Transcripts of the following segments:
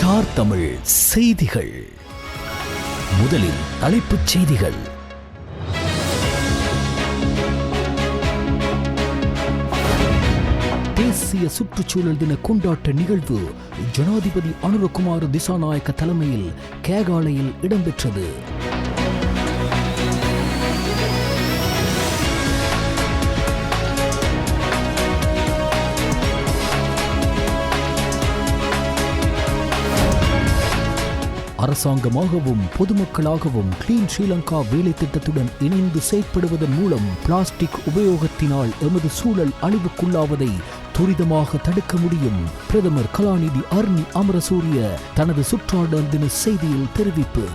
Star Tamil செய்திகள். முதலில் தலைப்புச் செய்திகள். தேசிய சுற்றுச்சூழல் தின கொண்டாட்ட நிகழ்வு ஜனாதிபதி அனுரகுமார திசாநாயக்க தலைமையில் கேகாலையில் இடம்பெற்றது. அரசாங்கமாகவும் பொதுமக்களாகவும் கிளீன் ஸ்ரீலங்கா வேலை திட்டத்துடன் இணைந்து செயற்படுவதன் மூலம் பிளாஸ்டிக் உபயோகத்தினால் எமது சூழல் அழிவுக்குள்ளாவதை துரிதமாக தடுக்க முடியும். பிரதமர் கலாநிதி அர்னி அமரசூரிய தனது சுற்றாடல் தின செய்தியில் தெரிவிப்பு.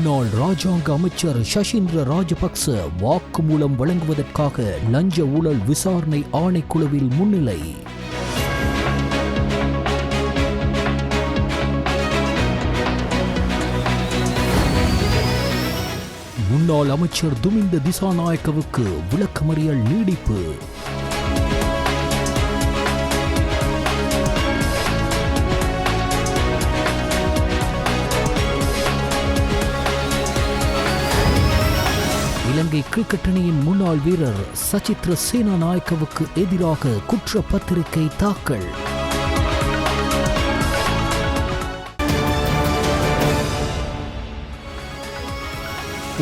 முன்னாள் ராஜாங்க அமைச்சர் ஷஷிந்திர ராஜபக்ச வாக்குமூலம் வழங்குவதற்காக லஞ்ச ஊழல் விசாரணை ஆணைக்குழுவில் முன்னிலை. முன்னாள் அமைச்சர் துமிந்த திசாநாயக்கவுக்கு விளக்கமறியல் நீடிப்பு. இலங்கை கிரிக்கெட் அணியின் முன்னாள் வீரர் சச்சித்ர சேனாநாயக்கவுக்கு எதிராக குற்றப்பத்திரிகை தாக்கல்.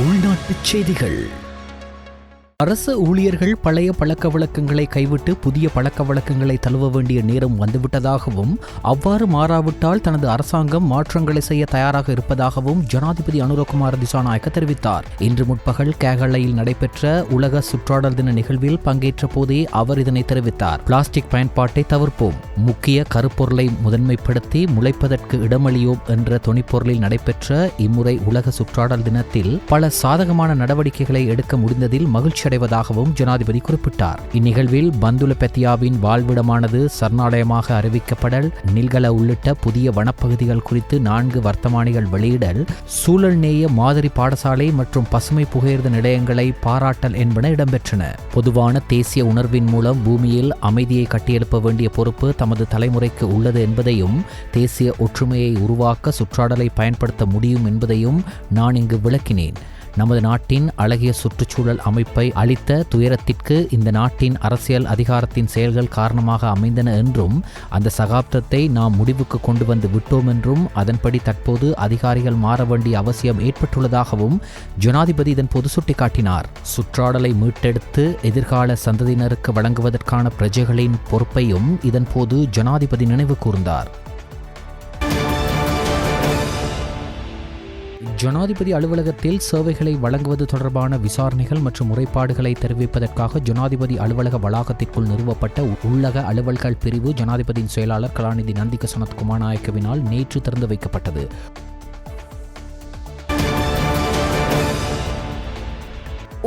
உள்நாட்டுச் செய்திகள். அரசு ஊழியர்கள் பழைய பழக்க வழக்கங்களை கைவிட்டு புதிய பழக்க வழக்கங்களை தழுவ வேண்டிய நேரம் வந்துவிட்டதாகவும் அவ்வாறு மாறாவிட்டால் தனது அரசாங்கம் மாற்றங்களை செய்ய தயாராக இருப்பதாகவும் ஜனாதிபதி அனுரகுமார திசாநாயக்க தெரிவித்தார். இன்று முற்பகல் கேகாலையில் நடைபெற்ற உலக சுற்றாடல் தின நிகழ்வில் பங்கேற்ற போதே அவர் இதனை தெரிவித்தார். பிளாஸ்டிக் பயன்பாட்டை தவிர்ப்போம், முக்கிய கருப்பொருளை முதன்மைப்படுத்தி முளைப்பதற்கு இடமளியோம் என்ற தொனிப்பொருளில் நடைபெற்ற இம்முறை உலக சுற்றாடல் தினத்தில் பல சாதகமான நடவடிக்கைகளை எடுக்க முடிந்ததில் மகிழ்ச்சி அடைவதாகவும் ஜனாதிபதி குறிப்பிட்டார். இந்நிகழ்வில் பந்துல பெத்தியாவின் வாழ்விடமானது சரணாலயமாக அறிவிக்கப்படல், நில்கல உள்ளிட்ட புதிய வனப்பகுதிகள் குறித்து 4 வர்த்தமானிகள் வெளியிடல், சூழல் நேய மாதிரி பாடசாலை மற்றும் பசுமை புகையிரத நிலையங்களை பாராட்டல் என்பன இடம்பெற்றன. பொதுவான தேசிய உணர்வின் மூலம் பூமியில் அமைதியை கட்டியெழுப்ப வேண்டிய பொறுப்பு தமது தலைமுறைக்கு உள்ளது என்பதையும், தேசிய ஒற்றுமையை உருவாக்க சுற்றாடலை பயன்படுத்த முடியும் என்பதையும் நான் இங்கு விளக்கினேன். நமது நாட்டின் அழகிய சுற்றுச்சூழல் அமைப்பை அளித்த துயரத்திற்கு இந்த நாட்டின் அரசியல் அதிகாரத்தின் செயல்கள் காரணமாக அமைந்தன என்றும், அந்த சகாப்தத்தை நாம் முடிவுக்கு கொண்டு வந்து விட்டோம் என்றும், அதன்படி தற்போது அதிகாரிகள் மாற வேண்டிய அவசியம் ஏற்பட்டுள்ளதாகவும் ஜனாதிபதி இதன்போது சுட்டிக்காட்டினார். சுற்றாடலை மீட்டெடுத்து எதிர்கால சந்ததியினருக்கு வழங்குவதற்கான பிரஜைகளின் பொறுப்பையும் இதன்போது ஜனாதிபதி நினைவு கூர்ந்தார். ஜனாதிபதி அலுவலகத்தில் சேவைகளை வழங்குவது தொடர்பான விசாரணைகள் மற்றும் முறைப்பாடுகளை தெரிவிப்பதற்காக ஜனாதிபதி அலுவலக வளாகத்திற்குள் நிறுவப்பட்ட உள்ளக அலுவல்கள் பிரிவு ஜனாதிபதியின் செயலாளர் கலாநிதி நந்திக சனத்குமார் நாயக்கவினால் நேற்று திறந்து வைக்கப்பட்டது.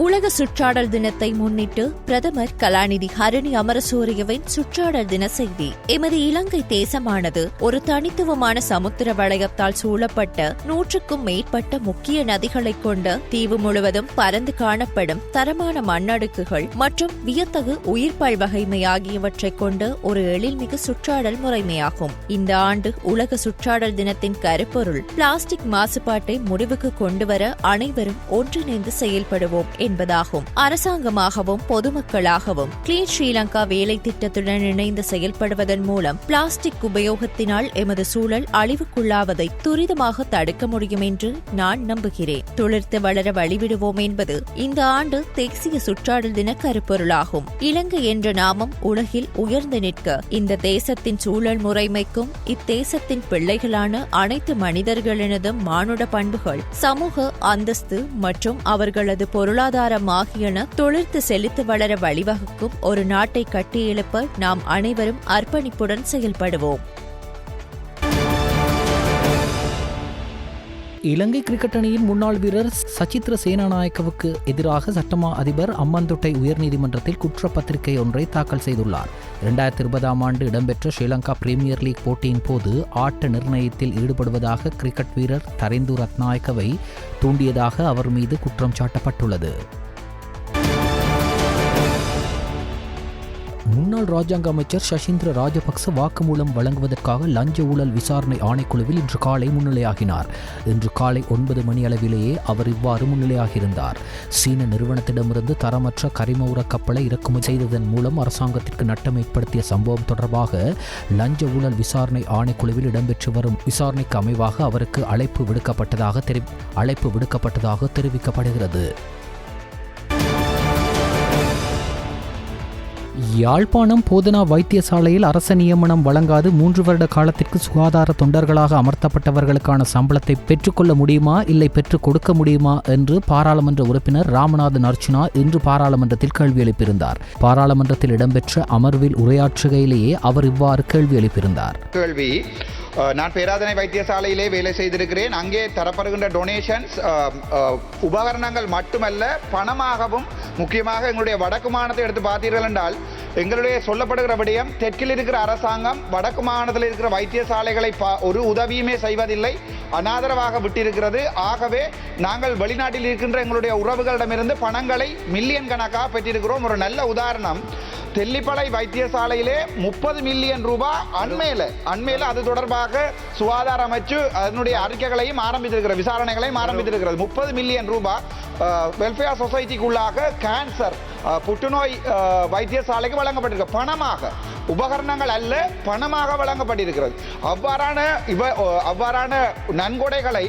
உலக சுற்றாடல் தினத்தை முன்னிட்டு பிரதமர் கலாநிதி அர்னி அமரசூரியவின் சுற்றாடல் தின செய்தி. எமது இலங்கை தேசமானது ஒரு தனித்துவமான சமுத்திர வளையத்தால் சூழப்பட்ட 100க்கும் மேற்பட்ட முக்கிய நதிகளை கொண்ட தீவு முழுவதும் பரந்து காணப்படும் தரமான மண்ணடுக்குகள் மற்றும் வியத்தகு உயிர் பல்வகைமை ஆகியவற்றை கொண்ட ஒரு எழில்மிகு சுற்றாடல் முறைமையாகும். இந்த ஆண்டு உலக சுற்றாடல் தினத்தின் கருப்பொருள் பிளாஸ்டிக் மாசுபாட்டை முடிவுக்கு கொண்டுவர அனைவரும் ஒன்றிணைந்து செயல்படுவோம் என்பதாகும். அரசாங்கமாகவும் பொதுமக்களாகவும் கிளீன் ஸ்ரீலங்கா வேலை திட்டத்துடன் இணைந்து செயல்படுவதன் மூலம் பிளாஸ்டிக் உபயோகத்தினால் எமது சூழல் அழிவுக்குள்ளாவதை துரிதமாக தடுக்க முடியும் என்று நான் நம்புகிறேன். துளிர்த்து வளர வழிவிடுவோம் என்பது இந்த ஆண்டு தேசிய சுற்றாடல் தின கருப்பொருளாகும். இலங்கை என்ற நாமம் உலகில் உயர்ந்து நிற்க இந்த தேசத்தின் சூழல் முறைமைக்கும் இத்தேசத்தின் பிள்ளைகளான அனைத்து மனிதர்களினதும் மானுட பண்புகள், சமூக அந்தஸ்து மற்றும் அவர்களது பொருளாதார ஆகியன தொழிற்து செழித்து வளர வழிவகுக்கும் ஒரு நாட்டை கட்டியெழுப்ப நாம் அனைவரும் அர்ப்பணிப்புடன் செயல்படுவோம். இலங்கை கிரிக்கெட் அணியின் முன்னாள் வீரர் சச்சித்ர சேனாநாயக்கவுக்கு எதிராக சட்டமா அதிபர் அம்பாந்தோட்டை உயர்நீதிமன்றத்தில் குற்றப்பத்திரிகை ஒன்றை தாக்கல் செய்துள்ளார். 2020ஆம் ஆண்டு இடம்பெற்ற ஸ்ரீலங்கா பிரீமியர் லீக் போட்டியின் போது ஆட்ட நிர்ணயத்தில் ஈடுபடுவதாக கிரிக்கெட் வீரர் தரிந்து ரத்நாயக்கவை தூண்டியதாக அவர் மீது குற்றம் சாட்டப்பட்டுள்ளது. முன்னாள் ராஜாங்க அமைச்சர் சசீந்திர ராஜபக்ச வாக்குமூலம் வழங்குவதற்காக லஞ்ச ஊழல் விசாரணை ஆணைக்குழுவில் இன்று காலை முன்னிலையாகினார். இன்று காலை 9 மணி அளவிலேயே அவர் இவ்வாறு முன்னிலையாகியிருந்தார். சீன நிறுவனத்திடமிருந்து தரமற்ற கரிம உர கப்பலை இறக்குமதி செய்ததன் மூலம் அரசாங்கத்திற்கு நட்டம் ஏற்படுத்திய சம்பவம் தொடர்பாக லஞ்ச ஊழல் விசாரணை ஆணைக்குழுவில் இடம்பெற்று வரும் விசாரணைக்கு அமைவாக அவருக்கு அழைப்பு விடுக்கப்பட்டதாக தெரிவிக்கப்படுகிறது. யாழ்ப்பாணம் போதனா வைத்தியசாலையில் அரச நியமனம் வழங்காது 3 வருட காலத்திற்கு சுகாதார தொண்டர்களாக அமர்த்தப்பட்டவர்களுக்கான சம்பளத்தை பெற்றுக்கொள்ள முடியுமா இல்லை பெற்றுக் கொடுக்க முடியுமா என்று பாராளுமன்ற உறுப்பினர் ராமநாதன் அர்ச்சுனா இன்று பாராளுமன்றத்தில் கேள்வி எழுப்பியிருந்தார். பாராளுமன்றத்தில் இடம்பெற்ற அமர்வில் உரையாற்றுகையிலேயே அவர் இவ்வாறு கேள்வி எழுப்பியிருந்தார். நான் பேராதனை வைத்தியசாலையிலே வேலை செய்திருக்கிறேன். அங்கே தரப்படுகின்ற டொனேஷன்ஸ் உபகரணங்கள் மட்டுமல்ல, பணமாகவும், முக்கியமாக எங்களுடைய வடக்கு மாநிலத்தை எடுத்து பார்த்தீர்கள் என்றால் எங்களுடைய சொல்லப்படுகிற விடயம், தெற்கில் இருக்கிற அரசாங்கம் வடக்கு மாநிலத்தில் இருக்கிற வைத்தியசாலைகளை ஒரு உதவியுமே செய்வதில்லை, அனாதரவாக விட்டிருக்கிறது. ஆகவே நாங்கள் வெளிநாட்டில் இருக்கின்ற எங்களுடைய உறவுகளிடமிருந்து பணங்களை மில்லியன் கணக்காக பெற்றிருக்கிறோம். ஒரு நல்ல உதாரணம், தெல்லிப்பளை வைத்தியசாலையிலே 30 மில்லியன் ரூபாய் அண்மையில அது தொடர்பாக சுகாதார அமைச்சு அதனுடைய அறிக்கைகளையும் ஆரம்பித்திருக்கிறது, விசாரணைகளையும் ஆரம்பித்திருக்கிறது. 30 மில்லியன் ரூபாய் வெல்ஃபேர் சொசைட்டிக்குள்ளாக கேன்சர் புற்றுநோய் வைத்தியசாலைக்கு வழங்கப்பட்டிருக்கிறது. பணமாக, உபகரணங்கள் அல்ல, பணமாக வழங்கப்பட்டிருக்கிறது. அவ்வாறான நன்கொடைகளை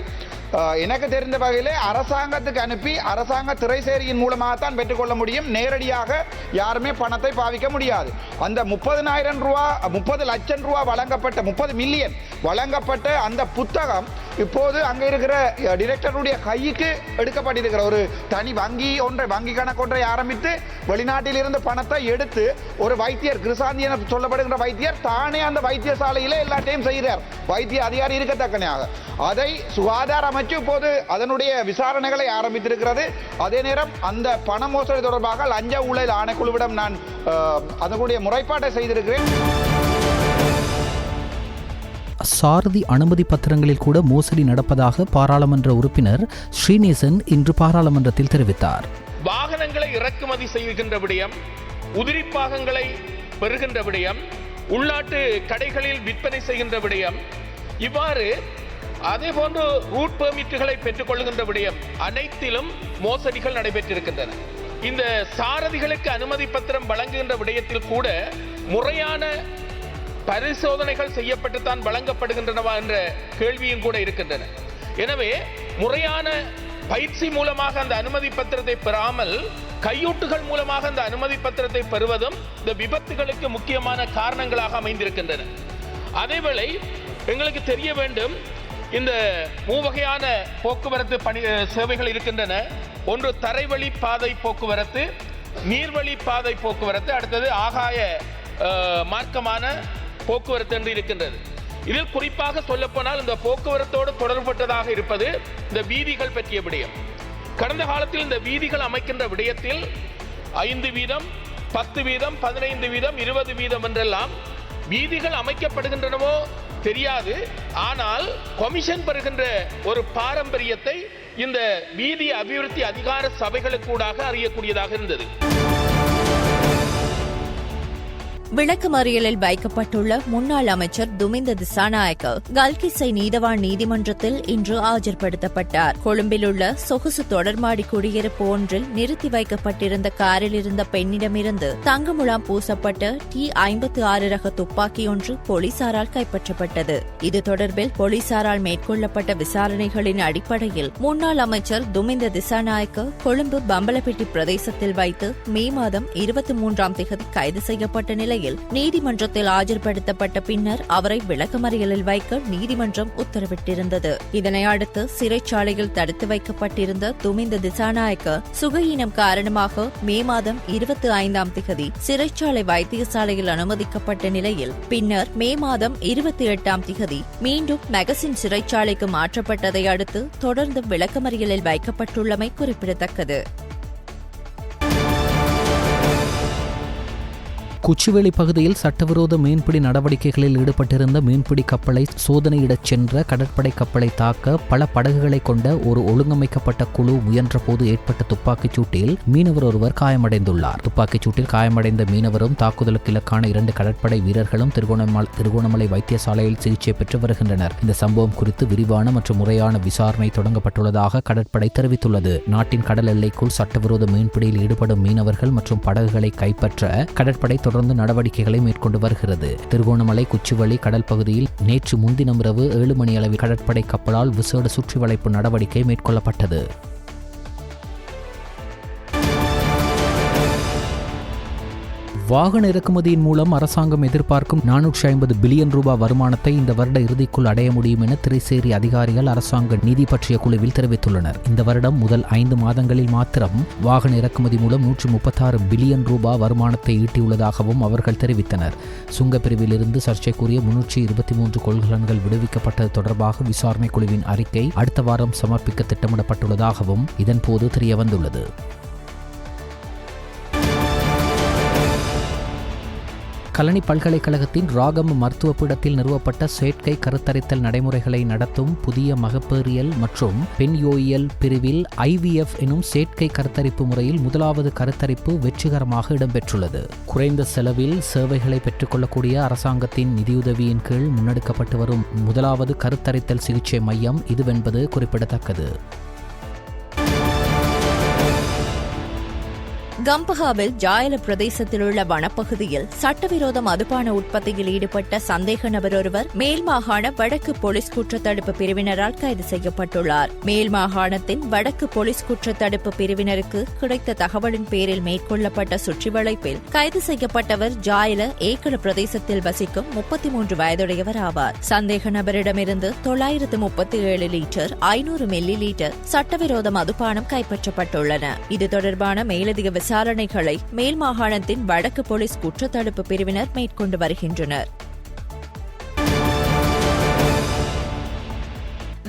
எனக்கு தெரிந்த வகையிலே அரசாங்கத்துக்கு அனுப்பி அரசாங்க திரைசேரியின் மூலமாகத்தான் பெற்றுக்கொள்ள முடியும். நேரடியாக யாருமே பணத்தை பாவிக்க முடியாது. அந்த 30 லட்சம் ரூபா வழங்கப்பட்ட 30 மில்லியன் வழங்கப்பட்ட அந்த புத்தகம் இப்போது அங்கே இருக்கிற டிரெக்டருடைய கைக்கு எடுக்கப்பட்டிருக்கிற ஒரு தனி வங்கி கணக்கொன்றை ஆரம்பித்து வெளிநாட்டில் இருந்து பணத்தை எடுத்து ஒரு வைத்தியர், கிருசாந்தி என சொல்லப்படுகின்ற வைத்தியர் தானே அந்த வைத்தியசாலையிலே எல்லாத்தையும் செய்கிறார். வைத்திய அதிகாரி இருக்கத்தக்கனையாக அதை சுகாதார அமைச்சு இப்போது அதனுடைய விசாரணைகளை ஆரம்பித்திருக்கிறது. அதே நேரம் அந்த பண மோசடி தொடர்பாக லஞ்ச ஊழல் ஆணைக்குழுவிடம் நான் அதனுடைய முறைப்பாட்டை செய்திருக்கிறேன். சாரதி அனுமதி பத்திரங்களில் கூட மோசடி நடப்பதாக பாராளுமன்ற உறுப்பினர் ஸ்ரீநேசன் இன்று பாராளுமன்றத்தில் தெரிவித்தார். வாகனங்களை இறக்குமதி செய்கின்ற விடயம், உதிரி பாகங்களை பெறுகின்ற விடயம், உள்நாட்டு கடைகளில் விற்பனை செய்கின்ற விடயம், இவ்வாறு அதே போன்று ரூட் பெர்மிட்டுகளை பெற்றுக் கொள்கின்ற விடயம் அனைத்திலும் மோசடிகள் நடைபெற்றிருக்கின்றன. இந்த சாரதிகளுக்கு அனுமதி பத்திரம் வழங்குகின்ற விடயத்தில் கூட முறையான பரிசோதனைகள் செய்யப்பட்டுத்தான் வழங்கப்படுகின்றனவா என்ற கேள்வியும் கூட இருக்கின்றன. எனவே முறையான பயிற்சி மூலமாக அந்த அனுமதி பத்திரத்தை பெறாமல் கையூட்டுகள் மூலமாக அந்த அனுமதி பத்திரத்தை பெறுவதும் இந்த விபத்துகளுக்கு முக்கியமான காரணங்களாக அமைந்திருக்கின்றன. அதேவேளை எங்களுக்கு தெரிய வேண்டும், இந்த 3 வகையான போக்குவரத்து சேவைகள் இருக்கின்றன. ஒன்று தரைவழி பாதை போக்குவரத்து, நீர்வழி பாதை போக்குவரத்து, அடுத்தது ஆகாய மார்க்கமான போக்குவரத்து என்று இருக்கின்றது. இதில் குறிப்பாக சொல்லப்போனால் இந்த போக்குவரத்தோடு தொடர்பட்டதாக இருப்பது இந்த வீதிகள் பற்றிய விடயம். கடந்த காலத்தில் இந்த வீதிகள் அமைக்கின்ற விடயத்தில் 5 வீதம், 10 வீதம், 15 வீதம், 20 வீதம் என்றெல்லாம் வீதிகள் அமைக்கப்படுகின்றனவோ தெரியாது. ஆனால் கமிஷன் பெறுகின்ற ஒரு பாரம்பரியத்தை இந்த வீதி அபிவிருத்தி அதிகார சபைகளுக்கூடாக அறியக்கூடியதாக இருந்தது. விளக்கமறியலில் வைக்கப்பட்டுள்ள முன்னாள் அமைச்சர் துமிந்த திசாநாயக்க கல்கிசை நீதவான் நீதிமன்றத்தில் இன்று ஆஜர்படுத்தப்பட்டார். கொழும்பில் உள்ள சொகுசு தொடர்மாடி குடியிருப்பு ஒன்றில் நிறுத்தி வைக்கப்பட்டிருந்த காரில் இருந்த பெண்ணிடமிருந்து தங்கமுலாம் பூசப்பட்ட T56 ரக துப்பாக்கி ஒன்று போலீசாரால் கைப்பற்றப்பட்டது. இது தொடர்பில் போலீசாரால் மேற்கொள்ளப்பட்ட விசாரணைகளின் அடிப்படையில் முன்னாள் அமைச்சர் துமிந்த திசாநாயக்க கொழும்பு பம்பலப்பட்டி பிரதேசத்தில் வைத்து மே மாதம் 23ஆம் தேதி கைது செய்யப்பட்ட நிலையில் நீதிமன்றத்தில் ஆஜர்படுத்தப்பட்ட பின்னர் அவரை விளக்கமறியலில் வைக்க நீதிமன்றம் உத்தரவிட்டிருந்தது. இதனை அடுத்து சிறைச்சாலையில் தடுத்து வைக்கப்பட்டிருந்த துமிந்த திசாநாயக்க சுகயீனம் காரணமாக மே மாதம் 25ஆம் தேதி சிறைச்சாலை வைத்தியசாலையில் அனுமதிக்கப்பட்ட நிலையில் பின்னர் மே மாதம் 28ஆம் தேதி மீண்டும் மெகசின் சிறைச்சாலைக்கு மாற்றப்பட்டதை அடுத்து தொடர்ந்து விளக்கமறியலில் வைக்கப்பட்டுள்ளமை குறிப்பிடத்தக்கது. குச்சிவெளி பகுதியில் சட்டவிரோத மீன்பிடி நடவடிக்கைகளில் ஈடுபட்டிருந்த மீன்பிடி கப்பலை சோதனையிடச் சென்ற கடற்படை கப்பலை தாக்க பல படகுகளை கொண்ட ஒரு ஒழுங்கமைக்கப்பட்ட குழு முயன்றபோது ஏற்பட்ட துப்பாக்கிச் சூட்டில் மீனவர் ஒருவர் காயமடைந்துள்ளார். துப்பாக்கிச் சூட்டில் காயமடைந்த மீனவரும் தாக்குதலுக்கு இலக்கான 2 கடற்படை வீரர்களும் திருகோணமலை வைத்தியசாலையில் சிகிச்சை பெற்று வருகின்றனர். இந்த சம்பவம் குறித்து விரிவான மற்றும் முறையான விசாரணை தொடங்கப்பட்டுள்ளதாக கடற்படை தெரிவித்துள்ளது. நாட்டின் கடல் எல்லைக்குள் சட்டவிரோத மீன்பிடியில் ஈடுபடும் மீனவர்கள் மற்றும் படகுகளை கைப்பற்ற கடற்படை தொடர்ந்து நடவடிக்கைகளை மேற்கொண்டு வருகிறது. திருகோணமலை குச்சிவெளி கடல் பகுதியில் நேற்று முன்தினம் இரவு 7 மணி அளவில் கடற்படை கப்பலால் விசேட சுற்றிவளைப்பு நடவடிக்கை மேற்கொள்ளப்பட்டது. வாகன இறக்குமதியின் மூலம் அரசாங்கம் எதிர்பார்க்கும் 450 பில்லியன் ரூபாய் வருமானத்தை இந்த வருட இறுதிக்குள் அடைய முடியும் என திரைசேரி அதிகாரிகள் அரசாங்க நிதி பற்றிய குழுவில் தெரிவித்துள்ளனர். இந்த வருடம் முதல் 5 மாதங்களில் மாத்திரம் வாகன இறக்குமதி மூலம் 136 பில்லியன் ரூபாய் வருமானத்தை ஈட்டியுள்ளதாகவும் அவர்கள் தெரிவித்தனர். சுங்கப்பிரிவில் இருந்து சர்ச்சைக்குரிய 323 கொள்கலன்கள் விடுவிக்கப்பட்டது தொடர்பாக விசாரணை குழுவின் அறிக்கை அடுத்த வாரம் சமர்ப்பிக்க திட்டமிடப்பட்டுள்ளதாகவும் இதன்போது தெரியவந்துள்ளது. கலனி பல்கலைக்கழகத்தின் ராகம் மருத்துவ பீடத்தில் நிறுவப்பட்ட செயற்கை கருத்தரித்தல் நடைமுறைகளை நடத்தும் புதிய மகப்பேறியல் மற்றும் பெண்யோயியல் பிரிவில் IVF எனும் செயற்கை கருத்தரிப்பு முறையில் முதலாவது கருத்தரிப்பு வெற்றிகரமாக இடம்பெற்றுள்ளது. குறைந்த செலவில் சேவைகளை பெற்றுக்கொள்ளக்கூடிய அரசாங்கத்தின் நிதியுதவியின் கீழ் முன்னெடுக்கப்பட்டு வரும் முதலாவது கருத்தரித்தல் சிகிச்சை மையம் இதுவென்பது குறிப்பிடத்தக்கது. கம்பஹாவில் ஜாயல பிரதேசத்தில் உள்ள வனப்பகுதியில் சட்டவிரோத மதுபான உற்பத்தியில் ஈடுபட்ட சந்தேக நபர் ஒருவர் மேல் மாகாண வடக்கு போலீஸ் குற்றத்தடுப்பு பிரிவினரால் கைது செய்யப்பட்டுள்ளார். மேல் மாகாணத்தின் வடக்கு போலீஸ் குற்றத்தடுப்பு பிரிவினருக்கு கிடைத்த தகவலின் பேரில் மேற்கொள்ளப்பட்ட சுற்றிவளைப்பில் கைது செய்யப்பட்டவர் ஜாயல ஏக்கல பிரதேசத்தில் வசிக்கும் 33 வயதுடையவர் ஆவார். சந்தேக நபரிடமிருந்து 937 லிட்டர் 500 மில்லி லிட்டர் சட்டவிரோத மதுபானம் கைப்பற்றப்பட்டுள்ளன. இது தொடர்பான மேலதிக விசாரணைகளை மேல் மாகாணத்தின் வடக்கு போலீஸ் குற்றத்தடுப்பு பிரிவினர் மேற்கொண்டு வருகின்றனர்.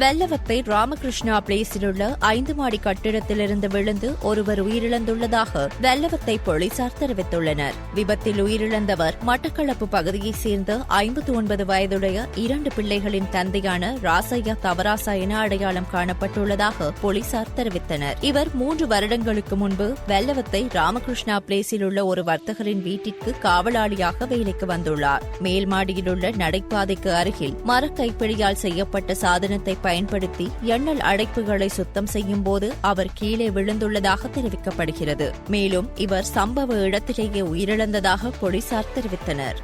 வெள்ளவத்தை ராமகிருஷ்ணா பிளேஸில் உள்ள 5 மாடி கட்டிடத்திலிருந்து விழுந்து ஒருவர் உயிரிழந்துள்ளதாக வெள்ளவத்தை போலீசார் தெரிவித்துள்ளனர். விபத்தில் உயிரிழந்தவர் மட்டக்களப்பு பகுதியைச் சேர்ந்த 59 வயதுடைய 2 பிள்ளைகளின் தந்தையான ராசையா தவராசா என அடையாளம் காணப்பட்டுள்ளதாக போலீசார் தெரிவித்தனர். இவர் 3 வருடங்களுக்கு முன்பு வெள்ளவத்தை ராமகிருஷ்ணா பிளேஸில் உள்ள ஒரு வர்த்தகரின் வீட்டிற்கு காவலாளியாக வேலைக்கு வந்துள்ளார். மேல் மாடியில் உள்ள நடைபாதைக்கு அருகில் மரக்கைப்பிடியால் செய்யப்பட்ட சாதனத்தை பயன்படுத்தி எண்ணெய் அடைப்புகளை சுத்தம் செய்யும் போது அவர் கீழே விழுந்துள்ளதாக தெரிவிக்கப்படுகிறது. மேலும் இவர் சம்பவ இடத்திலேயே உயிரிழந்ததாக போலீசார் தெரிவித்தனர்.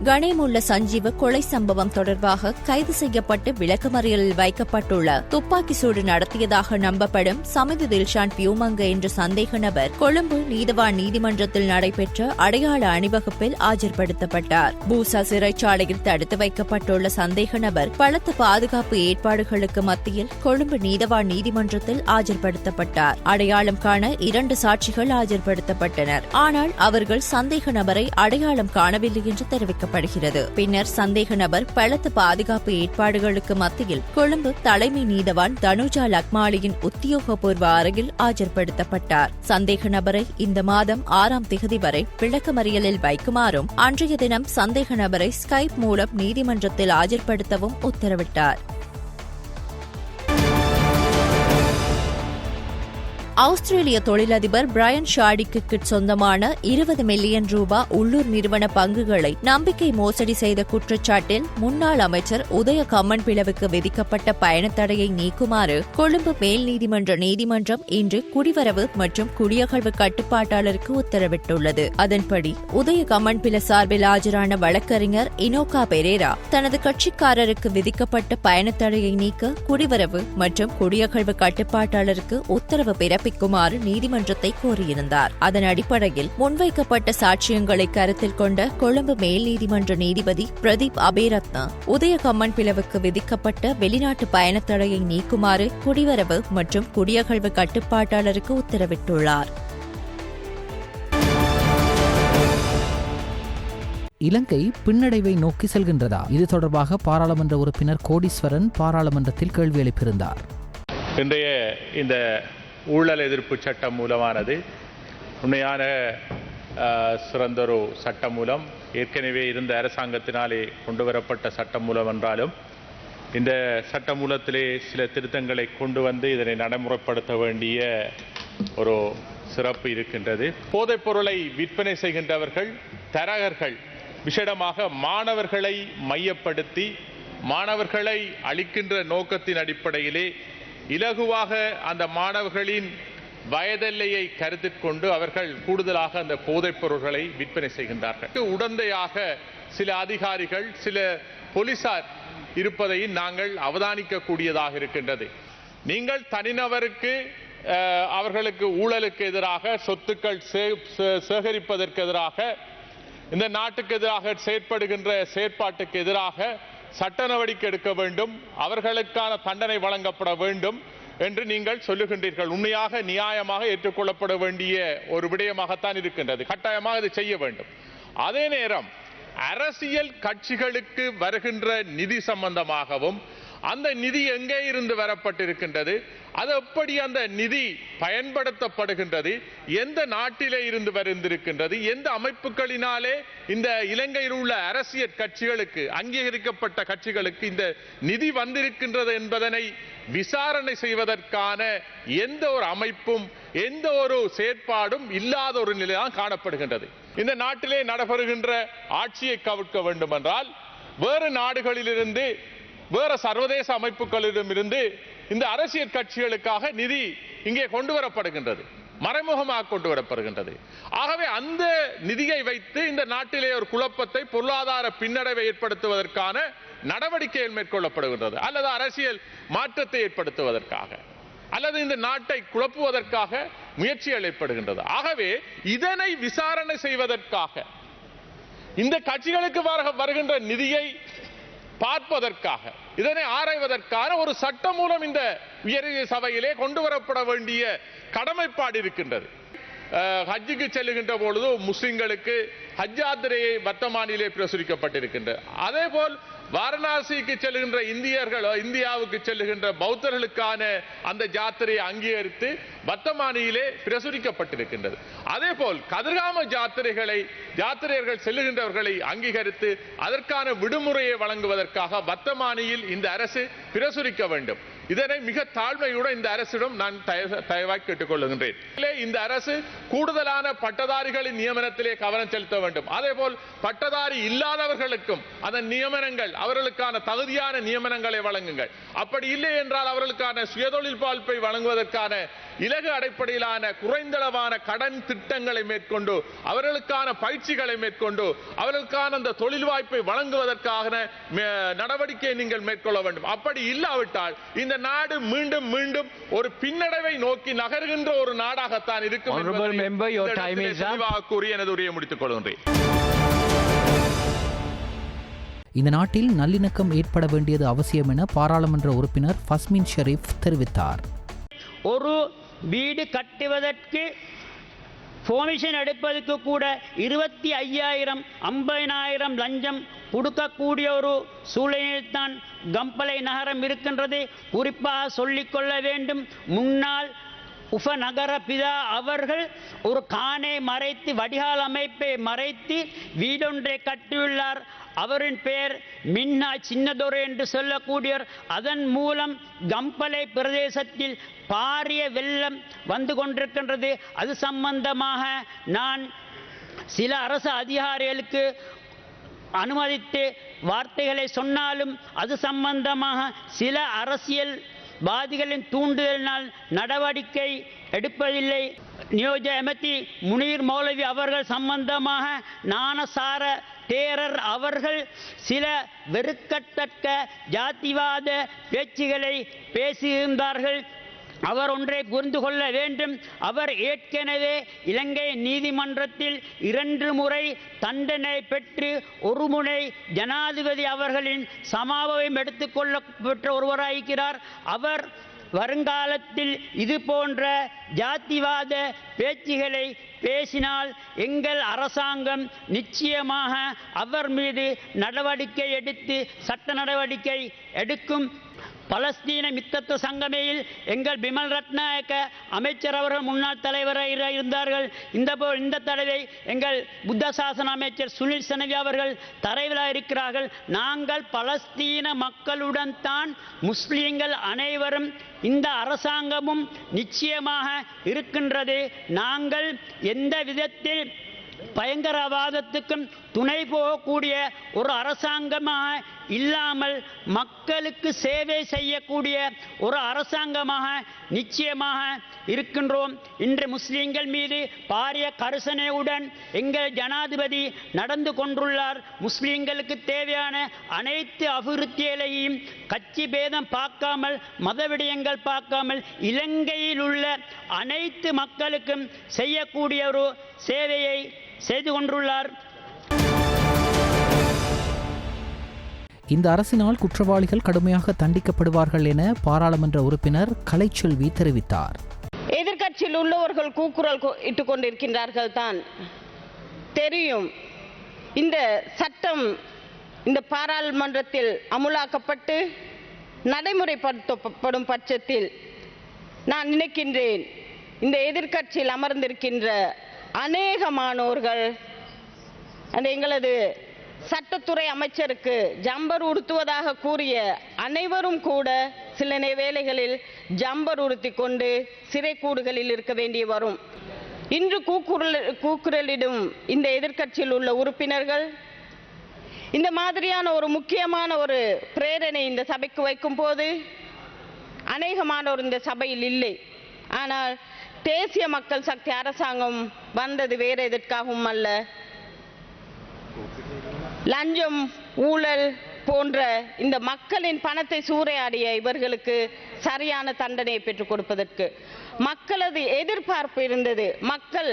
கணேமுள்ள சஞ்சீவ கொலை சம்பவம் தொடர்பாக கைது செய்யப்பட்டு விளக்கமறியலில் வைக்கப்பட்டுள்ள துப்பாக்கி சூடு நடத்தியதாக நம்பப்படும் சமிது தில்ஷான் பியூமங்க என்ற சந்தேக நபர் கொழும்பு நீதவான் நீதிமன்றத்தில் நடைபெற்ற அடையாள அணிவகுப்பில் ஆஜர்படுத்தப்பட்டார். பூசா சிறைச்சாலையில் தடுத்து வைக்கப்பட்டுள்ள சந்தேக நபர் பலத்த பாதுகாப்பு ஏற்பாடுகளுக்கு மத்தியில் கொழும்பு நீதவான் நீதிமன்றத்தில் ஆஜர்படுத்தப்பட்டார். அடையாளம் காண 2 சாட்சிகள் ஆஜர்படுத்தப்பட்டனர். ஆனால் அவர்கள் சந்தேக நபரை அடையாளம் காணவில்லை என்று தெரிவிக்கப்பட்டது. பின்னர் சந்தேக நபர் பலத்த பாதுகாப்பு ஏற்பாடுகளுக்கு மத்தியில் கொழும்பு தலைமை நீதவான் தனுஜா லக்மாலியின் உத்தியோகபூர்வ அறையில் ஆஜர்படுத்தப்பட்டார். சந்தேக நபரை இந்த மாதம் 6ஆம் திகதி வரை விளக்கமறியலில் வைக்குமாறும் அன்றைய தினம் சந்தேக நபரை ஸ்கைப் மூலம் நீதிமன்றத்தில் ஆஜர்படுத்தவும் உத்தரவிட்டார். ஆஸ்திரேலிய தொழிலதிபர் பிரையன் ஷாடிக்கு சொந்தமான 20 மில்லியன் ரூபாய் உள்ளூர் நிறுவன பங்குகளை நம்பிக்கை மோசடி செய்த குற்றச்சாட்டில் முன்னாள் அமைச்சர் உதய கம்மன்பிலவுக்கு விதிக்கப்பட்ட பயணத்தடையை நீக்குமாறு கொழும்பு மேல் நீதிமன்றம் இன்று குடிவரவு மற்றும் குடியகழ்வு கட்டுப்பாட்டாளருக்கு உத்தரவிட்டுள்ளது. அதன்படி உதய கம்மன்பில சார்பில் ஆஜரான வழக்கறிஞர் இனோகா பெரேரா தனது கட்சிக்காரருக்கு விதிக்கப்பட்ட பயணத்தடையை நீக்க குடிவரவு மற்றும் குடியகழ்வு கட்டுப்பாட்டாளருக்கு உத்தரவு பிறப்பிக்குமாறு நீதிமன்றத்தை கோரியிருந்தார். அதன் அடிப்படையில் முன்வைக்கப்பட்ட சாட்சியங்களை கருத்தில் கொண்ட கொழும்பு மேல் நீதிமன்ற நீதிபதி பிரதீப் அபேரத்னா உதய கம்மன்பிலவுக்கு விதிக்கப்பட்ட வெளிநாட்டு பயணத்தடையை நீக்குமாறு குடிவரவு மற்றும் குடியகழ்வு கட்டுப்பாட்டாளருக்கு உத்தரவிட்டுள்ளார். இலங்கை பின்னடைவை நோக்கி செல்கின்றதா? இது தொடர்பாக பாராளுமன்ற உறுப்பினர் கோடீஸ்வரன் பாராளுமன்றத்தில் கேள்வி எழுப்பியிருந்தார். இன்றைய இந்த ஊழல் எதிர்ப்பு சட்டம் மூலமானது உண்மையான சிறந்தொரு சட்டம் மூலம், ஏற்கனவே இருந்த அரசாங்கத்தினாலே கொண்டு வரப்பட்ட சட்டம் மூலம் என்றாலும் இந்த சட்ட மூலத்திலே சில திருத்தங்களை கொண்டு வந்து இதனை நடைமுறைப்படுத்த வேண்டிய ஒரு சிறப்பு இருக்கின்றது. போதைப் பொருளை விற்பனை செய்கின்றவர்கள், தரகர்கள் விசேடமாக மாணவர்களை மையப்படுத்தி மாணவர்களை அளிக்கின்ற நோக்கத்தின் அடிப்படையிலே இலகுவாக அந்த மாணவர்களின் வயதெல்லையை கருத்தில் கொண்டு அவர்கள் கூடுதலாக அந்த போதைப் பொருள்களை விற்பனை செய்கின்றார்கள். உடந்தையாக சில அதிகாரிகள், சில போலீசார் இருப்பதை நாங்கள் அவதானிக்க கூடியதாக இருக்கின்றது. நீங்கள் தனிநபருக்கு அவர்களுக்கு ஊழலுக்கு எதிராக, சொத்துக்கள் சேகரிப்பதற்கு எதிராக, இந்த நாட்டுக்கு எதிராக செயற்படுகின்ற செயற்பாட்டுக்கு எதிராக சட்ட நடவடிக்கை எடுக்க வேண்டும், அவர்களுக்கான தண்டனை வழங்கப்பட வேண்டும் என்று நீங்கள் சொல்லுகின்றீர்கள். உண்மையாக நியாயமாக ஏற்றுக்கொள்ளப்பட வேண்டிய ஒரு விடயமாகத்தான் இருக்கின்றது. கட்டாயமாக இது செய்ய வேண்டும். அதே நேரம் அரசியல் கட்சிகளுக்கு வருகின்ற நிதி சம்பந்தமாகவும், அந்த நிதி எங்கே இருந்து வரப்பட்டிருக்கின்றது, அது எப்படி அந்த நிதி பயன்படுத்தப்படுகின்றது, எந்த நாட்டிலே இருந்து வருகின்றது, எந்த அமைப்புகளினாலே இந்த இலங்கையில் உள்ள அரசியல் கட்சிகளுக்கு, அங்கீகரிக்கப்பட்ட கட்சிகளுக்கு இந்த நிதி வந்திருக்கின்றது என்பதனை விசாரணை செய்வதற்கான எந்த ஒரு அமைப்பும் எந்த ஒரு செயற்பாடும் இல்லாத ஒரு நிலைதான் காணப்படுகின்றது. இந்த நாட்டிலே நடைபெறுகின்ற ஆட்சியை கவிழ்க்க வேண்டும் என்றால் வேறு நாடுகளிலிருந்து, வேறு சர்வதேச அமைப்புகளிடமிருந்து இந்த அரசியல் கட்சிகளுக்காக நிதி இங்கே கொண்டு வரப்படுகின்றது, மறைமுகமாக கொண்டு வரப்படுகின்றது. ஆகவே அந்த நிதியை வைத்து இந்த நாட்டிலே ஒரு குழப்பத்தை, பொருளாதார பின்னடைவை ஏற்படுத்துவதற்கான நடவடிக்கைகள் மேற்கொள்ளப்படுகின்றது, அல்லது அரசியல் மாற்றத்தை ஏற்படுத்துவதற்காக, அல்லது இந்த நாட்டை குழப்புவதற்காக முயற்சிகள் ஏற்படுகின்றது. ஆகவே இதனை விசாரணை செய்வதற்காக, இந்த கட்சிகளுக்கு வருகின்ற நிதியை பார்ப்பதற்காக, இதனை ஆராய்வதற்கான ஒரு சட்டம் மூலம் இந்த உயரிய சபையிலே கொண்டு வரப்பட வேண்டிய கடமைப்பாடு இருக்கின்றது. ஹஜ்ஜுக்கு செல்லுகின்ற பொழுது முஸ்லிம்களுக்கு ஹஜ் யாத்திரையை வர்த்தமானியிலே பிரசுரிக்கப்பட்டிருக்கின்றது. அதே போல் வாரணாசிக்கு செல்லுகின்ற இந்தியாவுக்கு செல்லுகின்ற பௌத்தர்களுக்கான அந்த ஜாத்திரையை அங்கீகரித்து வர்த்தமானியிலே பிரசுரிக்கப்பட்டிருக்கின்றது. அதே போல் கதிர்காம யாத்திரையர்கள் செல்லுகின்றவர்களை அங்கீகரித்து அதற்கான விடுமுறையை வழங்குவதற்காக வர்த்தமானியில் இந்த அரசு பிரசுரிக்க வேண்டும். இதனை மிக தாழ்மையுடன் இந்த அரசிடம் நான் தயவாய் கேட்டுக்கொள்ளுகின்றேன். இந்த அரசு கூடுதலான பட்டதாரிகளின் நியமனத்திலே கவனம் செலுத்த வேண்டும். அதே போல் பட்டதாரி இல்லாதவர்களுக்கும் அதன் நியமனங்கள், அவர்களுக்கான தகுதியான நியமனங்களை வழங்குங்கள். அப்படி இல்லை என்றால் அவர்களுக்கான சுயதொழில் வாய்ப்பை வழங்குவதற்கான இலகு அடிப்படையிலான குறைந்தளவான கடன் திட்டங்களை மேற்கொண்டு, அவர்களுக்கான பயிற்சிகளை மேற்கொண்டு, அவர்களுக்கான அந்த தொழில் வாய்ப்பை வழங்குவதற்கான நடவடிக்கையை நீங்கள் மேற்கொள்ள வேண்டும். அப்படி இல்லாவிட்டால் இந்த நாடு மீண்டும் மீண்டும் ஒரு பின்னடைவை நோக்கி நகர்கின்ற ஒரு நாடாகத்தான் இருக்கும். கூறி எனது உரையை முடித்துக் கொள்கின்றேன். இந்த நாட்டில் நல்லிணக்கம் ஏற்பட வேண்டியது அவசியம் என பாராளுமன்ற உறுப்பினர் ஃபஸ்மின் ஷெரீப் தெரிவித்தார். ஒரு வீடு கட்டுவதற்கு பெர்மிஷன் எடுப்பதற்கு கூட 25,000 50,000 லஞ்சம் கொடுக்கக்கூடிய ஒரு சூழ்நிலையில் தான் கம்பளை நகரம் இருக்கின்றது. குறிப்பாக சொல்லிக்கொள்ள வேண்டும், முன்னாள் உபநகர பிதா அவர்கள் ஒரு கானை மறைத்து, வடிகால் அமைப்பை மறைத்து வீடொன்றை கட்டியுள்ளார். அவரின் பெயர் மின்னா சின்னதொரு என்று சொல்லக்கூடியவர். அதன் மூலம் கம்பளை பிரதேசத்தில் பாரிய வெள்ளம் வந்து கொண்டிருக்கின்றது. அது சம்பந்தமாக நான் சில அரசு அதிகாரிகளுக்கு அனுமதித்து வார்த்தைகளை சொன்னாலும் அது சம்பந்தமாக சில அரசியல் வாதிகளின் தூண்டுதலினால் நடவடிக்கை எடுப்பதில்லை. நியோஜ எமதி முனீர் மௌலவி அவர்கள் சம்பந்தமாக ஞானசார தேரர் அவர்கள் சில வெறுக்கத்தக்க ஜாதிவாத பேச்சுகளை பேசியிருந்தார்கள். அவர் ஒன்றை புரிந்து கொள்ள வேண்டும், அவர் ஏற்கனவே இலங்கை நீதிமன்றத்தில் 2 முறை தண்டனை பெற்று ஒரு முறை ஜனாதிபதி அவர்களின் சமாபம் எடுத்துக்கொள்ள பெற்ற ஒருவராயிருக்கிறார். அவர் வருங்காலத்தில் இது போன்ற ஜாதிவாத பேச்சுகளை பேசினால் எங்கள் அரசாங்கம் நிச்சயமாக அவர் மீது நடவடிக்கை எடுத்து சட்ட நடவடிக்கை எடுக்கும். பலஸ்தீன மித்தத்துவ சங்கமேயில் எங்கள் பிமல் ரத்நாயக்க அமைச்சர் அவர்கள் முன்னாள் தலைவராக இருந்தார்கள். இந்த தடவை எங்கள் புத்த சாசன அமைச்சர் சுனில் சனவி அவர்கள் தலைவராக இருக்கிறார்கள். நாங்கள் பலஸ்தீன மக்களுடன் தான் முஸ்லீம்கள் அனைவரும், இந்த அரசாங்கமும் நிச்சயமாக இருக்கின்றது. நாங்கள் எந்த விதத்தில் பயங்கரவாதத்துக்கும் துணை போகக்கூடிய ஒரு அரசாங்கமாக இல்லாமல் மக்களுக்கு சேவை செய்யக்கூடிய ஒரு அரசாங்கமாக நிச்சயமாக இருக்கின்றோம். இன்று முஸ்லிம்கள் மீது பாரிய கரிசனையுடன் எங்கள் ஜனாதிபதி நடந்து கொண்டுள்ளார். முஸ்லிம்களுக்கு தேவையான அனைத்து அபிவிருத்திகளையும் கட்சி பேதம் பார்க்காமல், மத விடயங்கள் பார்க்காமல், இலங்கையில் உள்ள அனைத்து மக்களுக்கும் செய்யக்கூடிய ஒரு சேவையை செய்து கொண்டுள்ளார். இந்த அரசினால் குற்றவாளிகள் கடுமையாக தண்டிக்கப்படுவார்கள் என பாராளுமன்ற உறுப்பினர் கலைச்செல்வி தெரிவித்தார். எதிர்க்கட்சியில் உள்ளவர்கள் கூக்குரல் இட்டுக் கொண்டிருக்கின்றார்கள் தான் தெரியும். இந்த சட்டம் இந்த பாராளுமன்றத்தில் அமுலாக்கப்பட்டு நடைமுறைப்படுத்தப்படும் பட்சத்தில் நான் நினைக்கின்றேன், இந்த எதிர்க்கட்சியில் அமர்ந்திருக்கின்ற அநேகமானோர்கள் எங்களது சட்டத்துறை அமைச்சருக்கு ஜம்பர் உடுத்துவதாக கூறிய அனைவரும் கூட சில வேளைகளில் ஜம்பர் உடுத்தி கொண்டு சிறை கூடுகளில் இருக்க வேண்டி வரும். இன்று கூக்குரலிடும் இந்த எதிர்க்கட்சியில் உள்ள உறுப்பினர்கள் இந்த மாதிரியான ஒரு முக்கியமான ஒரு பிரேரணை இந்த சபைக்கு வைக்கும் போது அநேகமானோர் இந்த சபையில் இல்லை. ஆனால் தேசிய மக்கள் சக்தி அரசாங்கம் வந்தது வேற எதற்காகவும் அல்ல, லஞ்சம், ஊழல் போன்ற இந்த மக்களின் பணத்தை சூறையாடிய இவர்களுக்கு சரியான தண்டனையை பெற்றுக் கொடுப்பதற்கு. மக்களது எதிர்பார்ப்பு இருந்தது. மக்கள்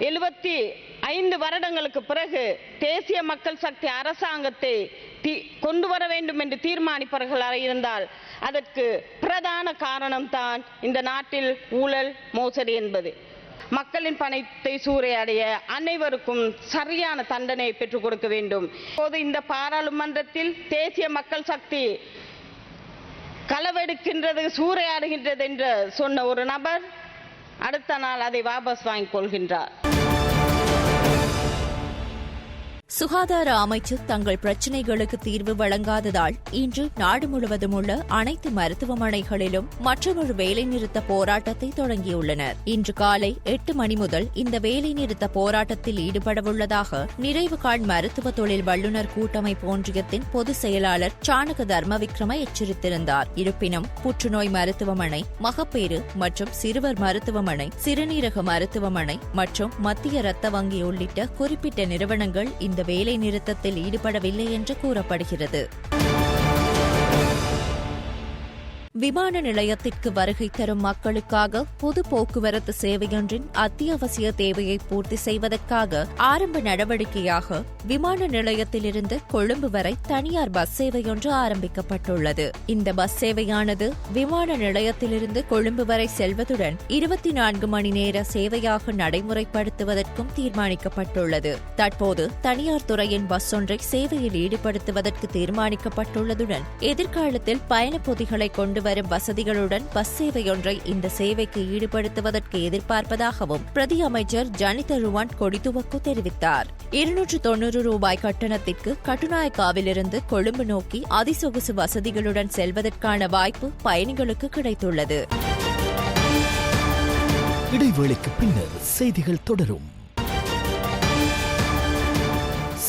75 வருடங்களுக்கு பிறகு தேசிய மக்கள் சக்தி அரசாங்கத்தை கொண்டு வர வேண்டும் என்று தீர்மானிப்பவர்களாக இருந்தால் அதற்கு பிரதான காரணம் தான் இந்த நாட்டில் ஊழல், மோசடி என்பது. மக்களின் பணத்தை சூறையாடிய அனைவருக்கும் சரியான தண்டனை பெற்றுக் கொடுக்க வேண்டும். இப்போது இந்த பாராளுமன்றத்தில் தேசிய மக்கள் சக்தி களவெடுக்கின்றது, சூறையாடுகின்றது என்று சொன்ன ஒரு நபர் அடுத்த நாள் அதை வாபஸ் வாங்கிக் கொள்கின்றார். சுகாதார அமைச்சு தங்கள் பிரச்சினைகளுக்கு தீர்வு வழங்காததால் இன்று நாடு முழுவதும் உள்ள அனைத்து மருத்துவமனைகளிலும் மற்றொரு வேலைநிறுத்த போராட்டத்தை தொடங்கியுள்ளனர். இன்று காலை 8 மணி முதல் இந்த வேலைநிறுத்த போராட்டத்தில் ஈடுபடவுள்ளதாக நிறைவுகாண் மருத்துவ தொழில் வல்லுநர் கூட்டமைப்பு ஒன்றியத்தின் பொதுச் செயலாளர் சாணக தர்மவிக்ரம எச்சரித்திருந்தார். இருப்பினும் புற்றுநோய் மருத்துவமனை, மகப்பேறு மற்றும் சிறுவர் மருத்துவமனை, சிறுநீரக மருத்துவமனை மற்றும் மத்திய இரத்த வங்கி உள்ளிட்ட குறிப்பிட்ட நிறுவனங்கள் இந்த வேலை நிறுத்தத்தில் ஈடுபடவில்லை என்று கூறப்படுகிறது. விமான நிலையத்திற்கு வருகை தரும் மக்களுக்காக பொது போக்குவரத்து சேவையொன்றின் அத்தியாவசிய தேவையை பூர்த்தி செய்வதற்காக ஆரம்ப நடவடிக்கையாக விமான நிலையத்திலிருந்து கொழும்பு வரை தனியார் பஸ் சேவையொன்று ஆரம்பிக்கப்பட்டுள்ளது. இந்த பஸ் சேவையானது விமான நிலையத்திலிருந்து கொழும்பு வரை செல்வதுடன் 24 மணி நேர சேவையாக நடைமுறைப்படுத்துவதற்கும் தீர்மானிக்கப்பட்டுள்ளது. தற்போது தனியார் துறையின் பஸ் ஒன்றை சேவையில் ஈடுபடுத்துவதற்கு தீர்மானிக்கப்பட்டுள்ளதுடன் எதிர்காலத்தில் பயணப் பொதிகளை கொண்டு வரும் வசதிகளுடன் பஸ் சேவையொன்றை இந்த சேவைக்கு ஈடுபடுத்துவதற்கு எதிர்பார்ப்பதாகவும் பிரதி அமைச்சர் ஜனித ருவான் கொடிதுவக்கு தெரிவித்தார். 290 ரூபாய் கட்டணத்திற்கு கட்டுநாயக்காவிலிருந்து கொழும்பு நோக்கி அதிசொகுசு வசதிகளுடன் செல்வதற்கான வாய்ப்பு பயணிகளுக்கு கிடைத்துள்ளது. இடைவேளைக்கு பின்னர் செய்திகள் தொடரும்.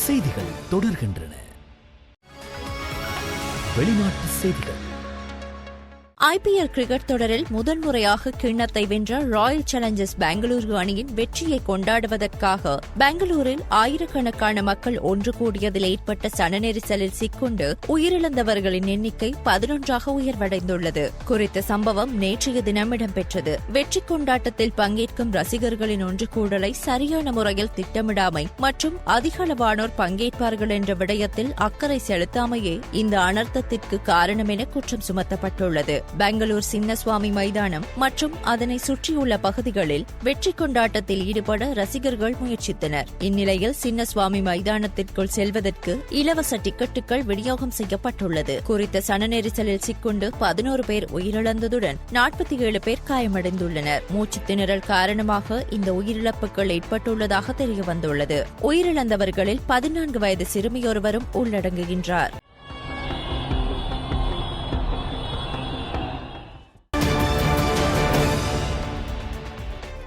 செய்திகள் தொடர்கின்றன. வெளிநாட்டு செய்திகள். IPL கிரிக்கெட் தொடரில் முதன்முறையாக கிண்ணத்தை வென்ற ராயல் சேலஞ்சர்ஸ் பெங்களூரு அணியின் வெற்றியை கொண்டாடுவதற்காக பெங்களூரில் ஆயிரக்கணக்கான மக்கள் ஒன்று கூடியதில் ஏற்பட்ட சனநெரிசலில் சிக்குண்டு உயிரிழந்தவர்களின் எண்ணிக்கை 11ஆக உயர்வடைந்துள்ளது. குறித்த சம்பவம் நேற்றைய தினம் இடம்பெற்றது. வெற்றி கொண்டாட்டத்தில் பங்கேற்கும் ரசிகர்களின் ஒன்று கூடலை சரியான முறையில் திட்டமிடாமை மற்றும் அதிகளவானோர் பங்கேற்பார்கள் என்ற விடயத்தில் அக்கறை செலுத்தாமையே இந்த அனர்த்தத்திற்கு காரணம் என குற்றம் சுமத்தப்பட்டுள்ளது. பெங்களூர் சின்னசுவாமி மைதானம் மற்றும் அதனை சுற்றியுள்ள பகுதிகளில் வெற்றி கொண்டாட்டத்தில் ஈடுபட ரசிகர்கள் முயற்சித்தனர். இந்நிலையில் சின்னசுவாமி மைதானத்திற்குள் செல்வதற்கு இலவச டிக்கெட்டுகள் விநியோகம் செய்யப்பட்டுள்ளது. குறித்த சனநெரிசலில் சிக்குண்டு 11 பேர் உயிரிழந்ததுடன் 47 பேர் காயமடைந்துள்ளனர். மூச்சு திணறல் காரணமாக இந்த உயிரிழப்புகள் ஏற்பட்டுள்ளதாக தெரியவந்துள்ளது. உயிரிழந்தவர்களில் 14 வயது சிறுமியொருவரும் உள்ளடங்குகின்றார்.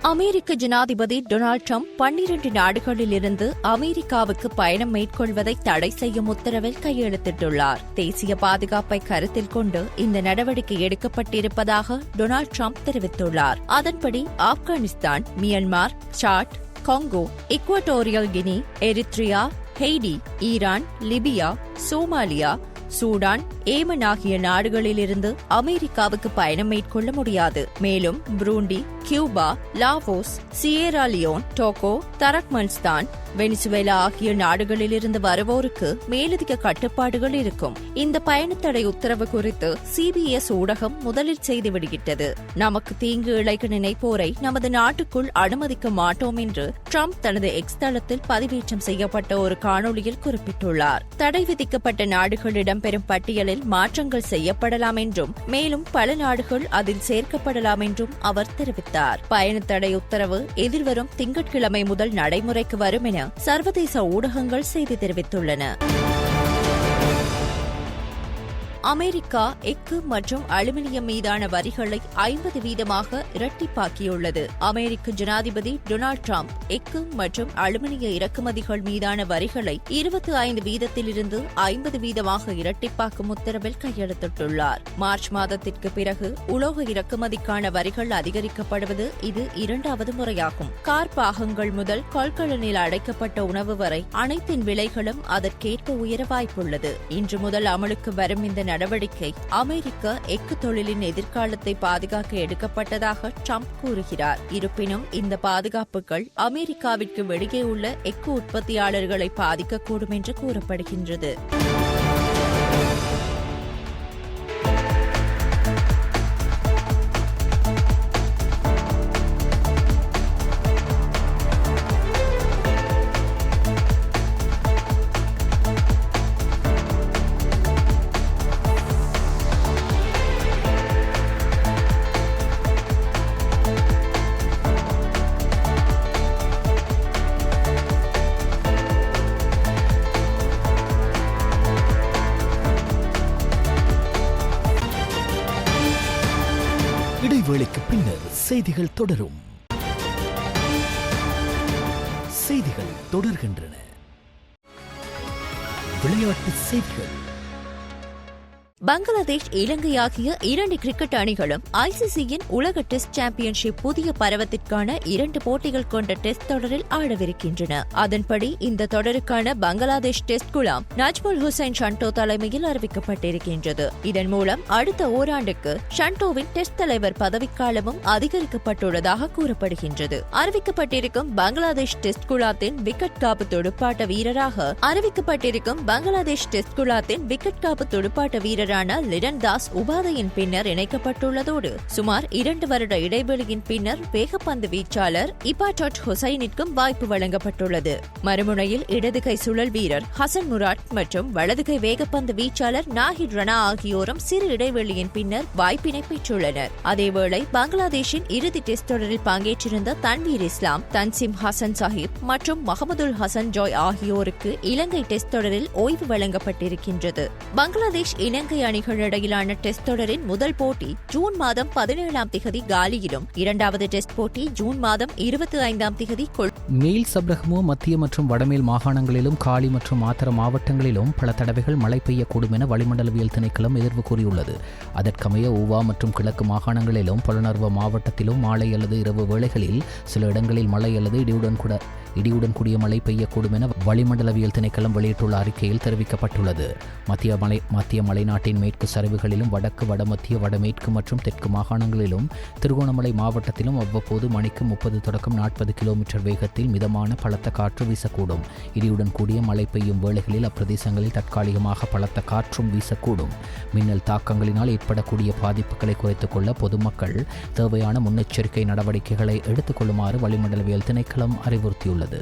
அமெரிக்க ஜனாதிபதி டொனால்ட் ட்ரம்ப் 12 நாடுகளிலிருந்து அமெரிக்காவுக்கு பயணம் மேற்கொள்வதை தடை செய்யும் உத்தரவில் கையெழுத்திட்டுள்ளார். தேசிய பாதுகாப்பை கருத்தில் கொண்டு இந்த நடவடிக்கை எடுக்கப்பட்டிருப்பதாக டொனால்ட் ட்ரம்ப் தெரிவித்துள்ளார். அதன்படி Afghanistan, Myanmar, Chad, Congo, Equatorial Guinea, Eritrea, Haiti, Iran, Libya, Somalia, Sudan, Yemen ஆகிய நாடுகளிலிருந்து அமெரிக்காவுக்கு பயணம் மேற்கொள்ள முடியாது. மேலும் Burundi, Cuba, Laos, Sierra Leone, Togo, Turkmenistan, Venezuela ஆகிய நாடுகளிலிருந்து வருவோருக்கு மேலதிக கட்டுப்பாடுகள் இருக்கும். இந்த பயணத்தடை உத்தரவு குறித்து CBS ஊடகம் முதலில் செய்தி வெளியிட்டது. நமக்கு தீங்கு இழைக்க நினைப்போரை நமது நாட்டுக்குள் அனுமதிக்க மாட்டோம் என்று ட்ரம்ப் தனது எக்ஸ் தளத்தில் பதிவேற்றம் செய்யப்பட்ட ஒரு காணொலியில் குறிப்பிட்டுள்ளார். தடை விதிக்கப்பட்ட நாடுகள் இடம்பெறும் பட்டியலில் மாற்றங்கள் செய்யப்படலாம் என்றும் மேலும் பல நாடுகள் அதில் சேர்க்கப்படலாம் என்றும் அவர் தெரிவித்தார். பயணத்தடை உத்தரவு எதிர்வரும் திங்கட்கிழமை முதல் நடைமுறைக்கு வரும் என சர்வதேச ஊடகங்கள் செய்தி தெரிவித்துள்ளன. அமெரிக்கா எஃகு மற்றும் அலுமினியம் மீதான வரிகளை 50% இரட்டிப்பாக்கியுள்ளது. அமெரிக்க ஜனாதிபதி டொனால்ட் ட்ரம்ப் எஃகு மற்றும் அலுமினிய இறக்குமதிகள் மீதான வரிகளை 25% 50% இரட்டிப்பாக்கும் உத்தரவில் கையெழுத்திட்டுள்ளார். மார்ச் மாதத்திற்கு பிறகு உலோக இறக்குமதிக்கான வரிகள் அதிகரிக்கப்படுவது இது 2வது முறையாகும். கார் பாகங்கள் முதல் கொள்கலனில் அடைக்கப்பட்ட உணவு வரை அனைத்தின் விலைகளும் அதற்கேற்ப உயர வாய்ப்புள்ளது. இன்று முதல் அமலுக்கு வரும் இந்த நடவடிக்கை அமெரிக்க எஃகு தொழிலின் எதிர்காலத்தை பாதுகாக்க எடுக்கப்பட்டதாக ட்ரம்ப் கூறுகிறார். இருப்பினும் இந்த பாதுகாப்புகள் அமெரிக்காவிற்கு வெளியே உள்ள எஃகு உற்பத்தியாளர்களை பாதிக்கக்கூடும் என்று கூறப்படுகின்றது. இடைவேளைக்கு பின்னர் செய்திகள் தொடரும். செய்திகள் தொடர்கின்றன. விளையாட்டு செய்திகள். பங்களாதேஷ், இலங்கை ஆகிய 2 கிரிக்கெட் அணிகளும் ICCயின் உலக டெஸ்ட் சாம்பியன்ஷிப் புதிய பருவத்திற்கான 2 போட்டிகள் கொண்ட டெஸ்ட் தொடரில் ஆடவிருக்கின்றன. அதன்படி இந்த தொடருக்கான பங்களாதேஷ் டெஸ்ட் குழாம் நஜ்முல் ஹுசைன் ஷண்டோ தலைமையில் அறிவிக்கப்பட்டிருக்கின்றது. இதன் மூலம் அடுத்த ஓராண்டுக்கு ஷண்டோவின் டெஸ்ட் தலைவர் பதவிக்காலமும் அதிகரிக்கப்பட்டுள்ளதாக கூறப்படுகின்றது. அறிவிக்கப்பட்டிருக்கும் பங்களாதேஷ் டெஸ்ட் குழாத்தின் விக்கெட் காப்பு துடுப்பாட்ட வீரராக லிடன் தாஸ் உபாதையின் பின்னர் இணைக்கப்பட்டுள்ளதோடு சுமார் 2 வருட இடைவெளியின் பின்னர் வேகப்பந்து வீச்சாளர் இபாட்டோட் ஹுசைனிற்கும் வாய்ப்பு வழங்கப்பட்டுள்ளது. மறுமுனையில் இடதுகை சுழல் வீரர் ஹசன் முராட் மற்றும் வலதுகை வேகப்பந்து வீச்சாளர் நாஹித் ரனா ஆகியோரும் சிறு இடைவெளியின் பின்னர் வாய்ப்பினை பெற்றுள்ளனர். அதேவேளை பங்களாதேஷின் இறுதி டெஸ்ட் தொடரில் பங்கேற்றிருந்த தன்வீர் இஸ்லாம், தன்சிம் ஹசன் சாஹிப் மற்றும் மஹமுதுல் ஹசன் ஜாய் ஆகியோருக்கு இலங்கை டெஸ்ட் தொடரில் ஓய்வு வழங்கப்பட்டிருக்கின்றது. பங்களாதேஷ் இலங்கை அணிகளிடையிலான டெஸ்ட் தொடரின் முதல் போட்டி ஜூன் மாதம் 17ஆம் திகதி காலியிலும், 2வது டெஸ்ட் போட்டி ஜூன் மாதம் 25ஆம் திகதி மேல் சப்ரகமோ, மத்திய மற்றும் வடமேல் மாகாணங்களிலும் காலி மற்றும் மாத்தர மாவட்டங்களிலும் பல தடவைகள் மழை பெய்யக்கூடும் என வளிமண்டலவியல் திணைக்களம் எதிர்வு கூறியுள்ளது. அதற்கமைய ஊவா மற்றும் கிழக்கு மாகாணங்களிலும் புலனர்வ மாவட்டத்திலும் மாலை அல்லது இரவு வேளைகளில் சில இடங்களில் மழை அல்லது இடியுடன் கூட இடியுடன் கூடிய மழை பெய்யக்கூடும் என வளிமண்டலவியல் திணைக்களம் வெளியிட்டுள்ள அறிக்கையில் தெரிவிக்கப்பட்டுள்ளது. மத்திய மலைநாட்டின் மேற்கு சரிவுகளிலும் வடக்கு, வடமத்திய, வடமேற்கு மற்றும் தெற்கு மாகாணங்களிலும் திருகோணமலை மாவட்டத்திலும் அவ்வப்போது மணிக்கு 30 தொடக்கம் 40 கிலோமீட்டர் வேகத்தில் மிதமான பலத்த காற்று வீசக்கூடும். இடியுடன் கூடிய மழை பெய்யும் வேளைகளில் அப்பிரதேசங்களில் தற்காலிகமாக பலத்த காற்றும் வீசக்கூடும். மின்னல் தாக்கங்களினால் ஏற்படக்கூடிய பாதிப்புகளை குறைத்துக் கொள்ள பொதுமக்கள் தேவையான முன்னெச்சரிக்கை நடவடிக்கைகளை எடுத்துக் கொள்ளுமாறு வளிமண்டலவியல் திணைக்களம் அறிவுறுத்தியுள்ளது.